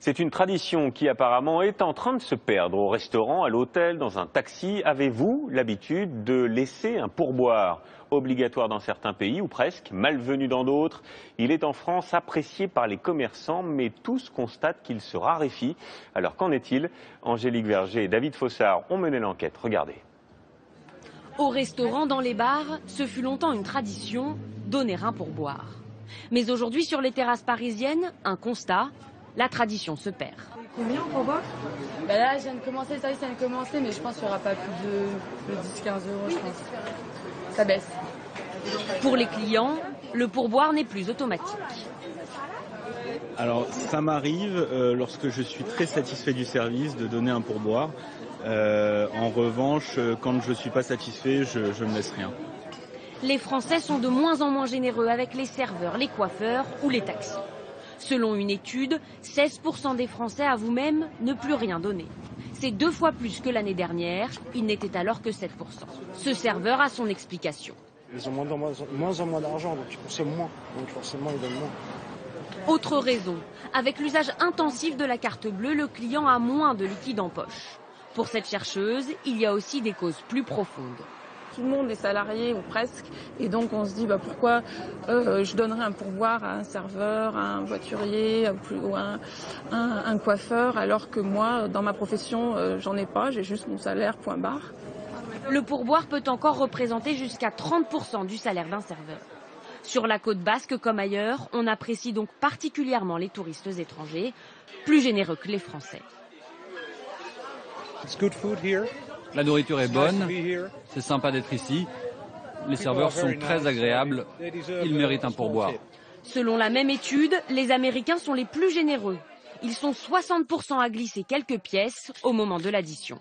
C'est une tradition qui apparemment est en train de se perdre. Au restaurant, à l'hôtel, dans un taxi, avez-vous l'habitude de laisser un pourboire? Obligatoire dans certains pays, ou presque, malvenu dans d'autres. Il est en France apprécié par les commerçants, mais tous constatent qu'il se raréfie. Alors qu'en est-il? Angélique Verger et David Fossard ont mené l'enquête. Regardez. Au restaurant, dans les bars, ce fut longtemps une tradition, donner un pourboire. Mais aujourd'hui, sur les terrasses parisiennes, un constat, la tradition se perd. Combien on pourboire? Là, je viens de commencer, le service vient de commencer, mais je pense qu'il n'y aura pas plus de 10-15 euros, je pense. Ça baisse. Pour les clients, le pourboire n'est plus automatique. Alors, ça m'arrive, lorsque je suis très satisfait du service, de donner un pourboire. En revanche, quand je ne suis pas satisfait, je ne laisse rien. Les Français sont de moins en moins généreux avec les serveurs, les coiffeurs ou les taxis. Selon une étude, 16% des Français avouent même ne plus rien donner. C'est 2 fois plus que l'année dernière, il n'était alors que 7%. Ce serveur a son explication. Ils ont moins en moins d'argent, donc ils consomment moins, donc forcément ils donnent moins. Autre raison, avec l'usage intensif de la carte bleue, le client a moins de liquide en poche. Pour cette chercheuse, il y a aussi des causes plus profondes. Tout le monde est salarié ou presque, et donc on se dit pourquoi je donnerais un pourboire à un serveur, à un voiturier ou à un coiffeur, alors que moi, dans ma profession, j'en ai pas, j'ai juste mon salaire, point barre. Le pourboire peut encore représenter jusqu'à 30% du salaire d'un serveur. Sur la côte basque comme ailleurs, on apprécie donc particulièrement les touristes étrangers, plus généreux que les Français. La nourriture est bonne, c'est sympa d'être ici, les serveurs sont très agréables, ils méritent un pourboire. Selon la même étude, les Américains sont les plus généreux. Ils sont 60% à glisser quelques pièces au moment de l'addition.